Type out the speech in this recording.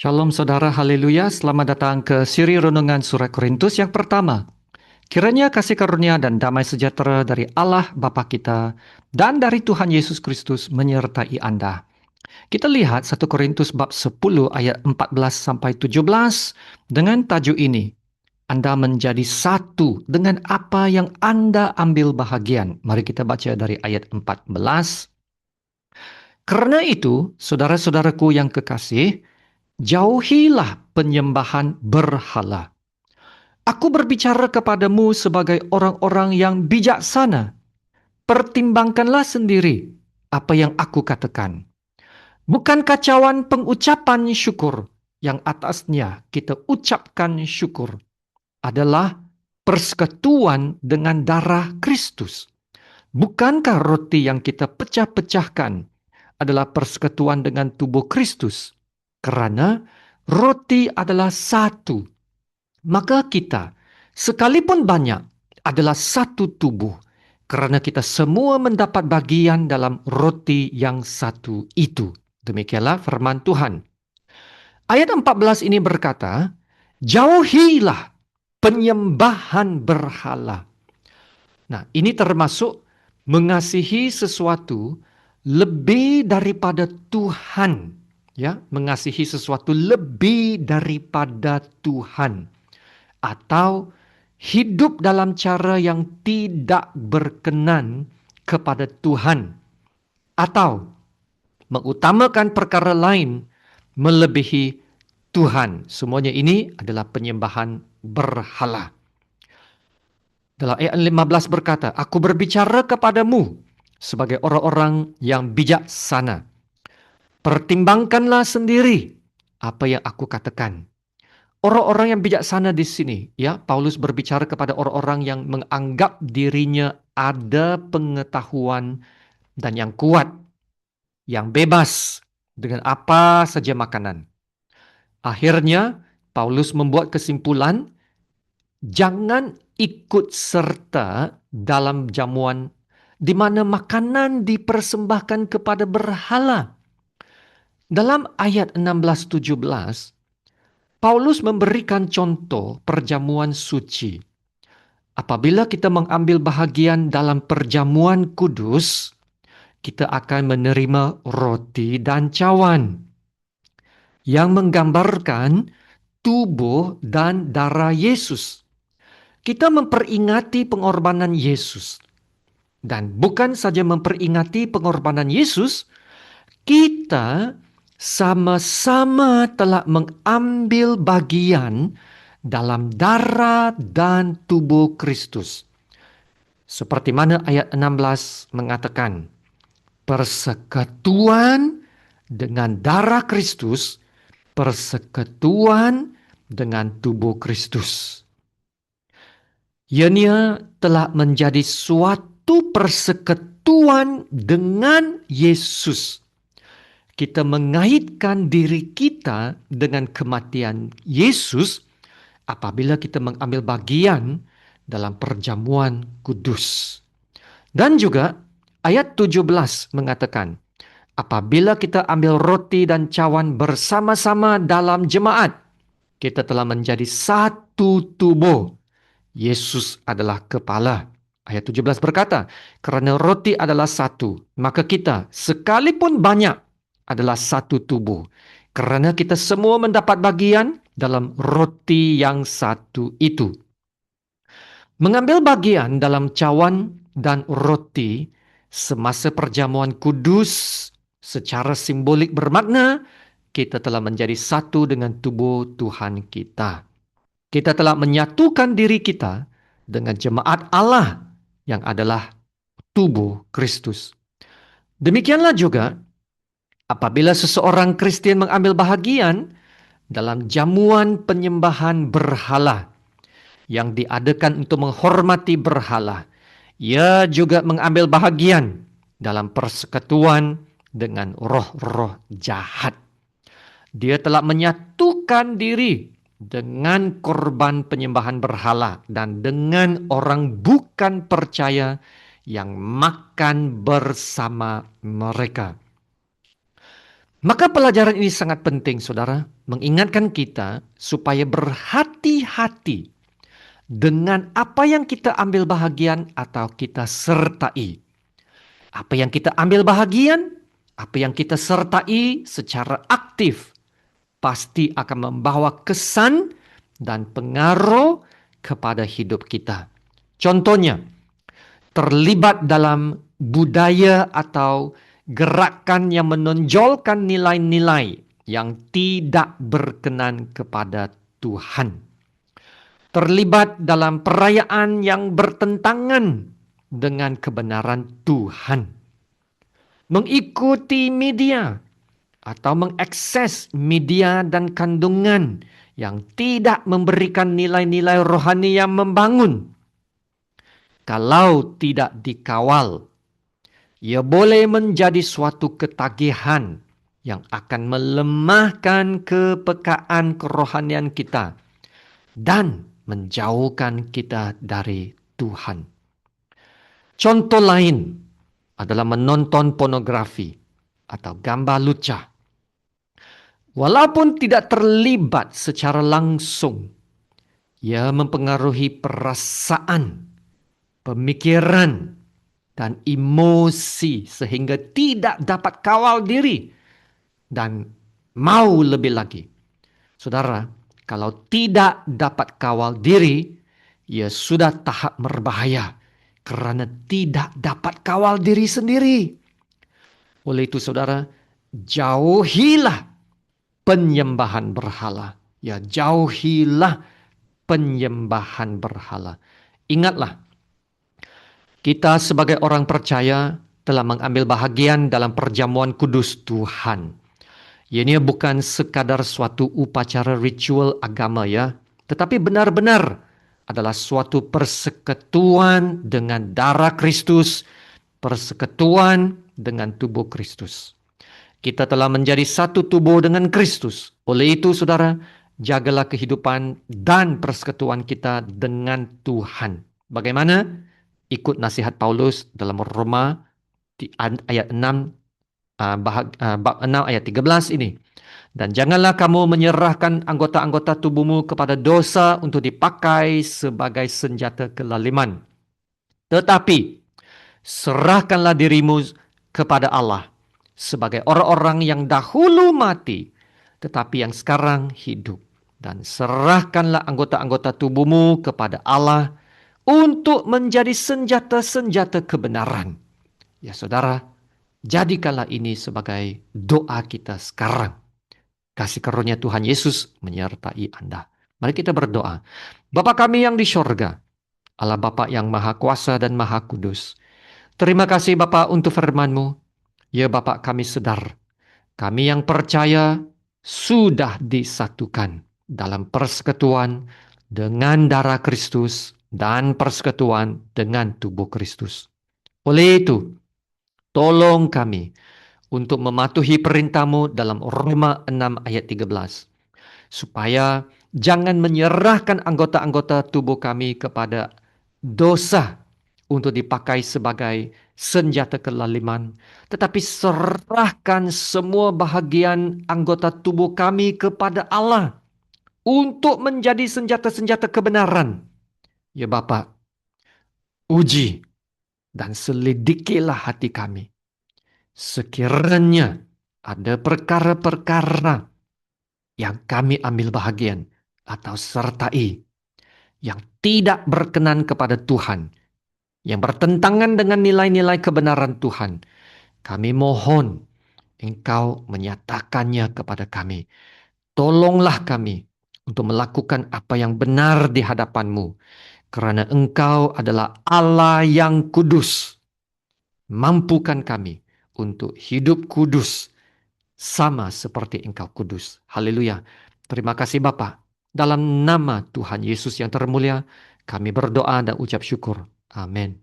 Shalom saudara, haleluya. Selamat datang ke siri renungan surat Korintus yang pertama. Kiranya kasih karunia dan damai sejahtera dari Allah Bapa kita dan dari Tuhan Yesus Kristus menyertai Anda. Kita lihat 1 Korintus bab 10 ayat 14 sampai 17 dengan tajuk ini. Anda menjadi satu dengan apa yang Anda ambil bahagian. Mari kita baca dari ayat 14. Karena itu, saudara-saudaraku yang kekasih, jauhilah penyembahan berhala. Aku berbicara kepadamu sebagai orang-orang yang bijaksana. Pertimbangkanlah sendiri apa yang aku katakan. Bukan kacauan pengucapan syukur yang atasnya kita ucapkan syukur adalah persekutuan dengan darah Kristus. Bukankah roti yang kita pecah-pecahkan adalah persekutuan dengan tubuh Kristus? Kerana roti adalah satu. Maka kita, sekalipun banyak, adalah satu tubuh. Kerana kita semua mendapat bagian dalam roti yang satu itu. Demikianlah firman Tuhan. Ayat 14 ini berkata, jauhilah penyembahan berhala. Nah, ini termasuk mengasihi sesuatu lebih daripada Tuhan. Ya, mengasihi sesuatu lebih daripada Tuhan. Atau hidup dalam cara yang tidak berkenan kepada Tuhan. Atau mengutamakan perkara lain melebihi Tuhan. Semuanya ini adalah penyembahan berhala. Dalam ayat 15 berkata, aku berbicara kepadamu sebagai orang-orang yang bijaksana. Pertimbangkanlah sendiri apa yang aku katakan. Orang-orang yang bijaksana di sini, ya, Paulus berbicara kepada orang-orang yang menganggap dirinya ada pengetahuan dan yang kuat, yang bebas dengan apa saja makanan. Akhirnya, Paulus membuat kesimpulan, jangan ikut serta dalam jamuan di mana makanan dipersembahkan kepada berhala. Dalam ayat 16-17, Paulus memberikan contoh perjamuan suci. Apabila kita mengambil bahagian dalam perjamuan kudus, kita akan menerima roti dan cawan yang menggambarkan tubuh dan darah Yesus. Kita memperingati pengorbanan Yesus. Dan bukan saja memperingati pengorbanan Yesus, kita sama-sama telah mengambil bagian dalam darah dan tubuh Kristus. Seperti mana ayat 16 mengatakan, persekutuan dengan darah Kristus, persekutuan dengan tubuh Kristus. Ianya telah menjadi suatu persekutuan dengan Yesus. Kita mengaitkan diri kita dengan kematian Yesus apabila kita mengambil bagian dalam perjamuan kudus. Dan juga ayat 17 mengatakan, apabila kita ambil roti dan cawan bersama-sama dalam jemaat, kita telah menjadi satu tubuh. Yesus adalah kepala. Ayat 17 berkata, kerana roti adalah satu, maka kita sekalipun banyak adalah satu tubuh. Kerana kita semua mendapat bagian dalam roti yang satu itu. Mengambil bagian dalam cawan dan roti semasa perjamuan kudus secara simbolik bermakna kita telah menjadi satu dengan tubuh Tuhan kita. Kita telah menyatukan diri kita dengan jemaat Allah yang adalah tubuh Kristus. Demikianlah juga apabila seseorang Kristen mengambil bahagian dalam jamuan penyembahan berhala yang diadakan untuk menghormati berhala, ia juga mengambil bahagian dalam persekutuan dengan roh-roh jahat. Dia telah menyatukan diri dengan korban penyembahan berhala dan dengan orang bukan percaya yang makan bersama mereka. Maka pelajaran ini sangat penting, saudara, mengingatkan kita supaya berhati-hati dengan apa yang kita ambil bahagian atau kita sertai. Apa yang kita ambil bahagian, apa yang kita sertai secara aktif, pasti akan membawa kesan dan pengaruh kepada hidup kita. Contohnya, terlibat dalam budaya atau gerakan yang menonjolkan nilai-nilai yang tidak berkenan kepada Tuhan. Terlibat dalam perayaan yang bertentangan dengan kebenaran Tuhan. Mengikuti media atau mengakses media dan kandungan yang tidak memberikan nilai-nilai rohani yang membangun. Kalau tidak dikawal, ia boleh menjadi suatu ketagihan yang akan melemahkan kepekaan kerohanian kita dan menjauhkan kita dari Tuhan. Contoh lain adalah menonton pornografi atau gambar lucah. Walaupun tidak terlibat secara langsung, ia mempengaruhi perasaan, pemikiran, dan emosi sehingga tidak dapat kawal diri dan mau lebih lagi. Saudara, kalau tidak dapat kawal diri, ia sudah tahap berbahaya karena tidak dapat kawal diri sendiri. Oleh itu, saudara, jauhilah penyembahan berhala. Ya, jauhilah penyembahan berhala. Ingatlah, kita sebagai orang percaya telah mengambil bahagian dalam perjamuan kudus Tuhan. Ini bukan sekadar suatu upacara ritual agama ya, tetapi benar-benar adalah suatu persekutuan dengan darah Kristus, persekutuan dengan tubuh Kristus. Kita telah menjadi satu tubuh dengan Kristus. Oleh itu, saudara, jagalah kehidupan dan persekutuan kita dengan Tuhan. Bagaimana? Ikut nasihat Paulus dalam Roma ayat 6, bab 6 ayat 13 ini. Dan janganlah kamu menyerahkan anggota-anggota tubuhmu kepada dosa untuk dipakai sebagai senjata kelaliman. Tetapi serahkanlah dirimu kepada Allah sebagai orang-orang yang dahulu mati, tetapi yang sekarang hidup. Dan serahkanlah anggota-anggota tubuhmu kepada Allah untuk menjadi senjata-senjata kebenaran. Ya saudara, jadikanlah ini sebagai doa kita sekarang. Kasih karunia Tuhan Yesus menyertai Anda. Mari kita berdoa. Bapa kami yang di sorga, Allah Bapa yang Maha Kuasa dan Maha Kudus. Terima kasih Bapa untuk firman-Mu. Ya Bapa, kami sadar, kami yang percaya sudah disatukan dalam persekutuan dengan darah Kristus dan persekutuan dengan tubuh Kristus. Oleh itu, tolong kami untuk mematuhi perintah-Mu dalam Roma 6 ayat 13. Supaya jangan menyerahkan anggota-anggota tubuh kami kepada dosa untuk dipakai sebagai senjata kelaliman, tetapi serahkan semua bahagian anggota tubuh kami kepada Allah untuk menjadi senjata-senjata kebenaran. Ya Bapa, uji dan selidikilah hati kami. Sekiranya ada perkara-perkara yang kami ambil bahagian atau sertai yang tidak berkenan kepada Tuhan, yang bertentangan dengan nilai-nilai kebenaran Tuhan, kami mohon Engkau menyatakannya kepada kami. Tolonglah kami untuk melakukan apa yang benar di hadapan-Mu, karena Engkau adalah Allah yang kudus. Mampukan kami untuk hidup kudus sama seperti Engkau kudus. Haleluya. Terima kasih Bapa. Dalam nama Tuhan Yesus yang termulia, kami berdoa dan ucap syukur. Amin.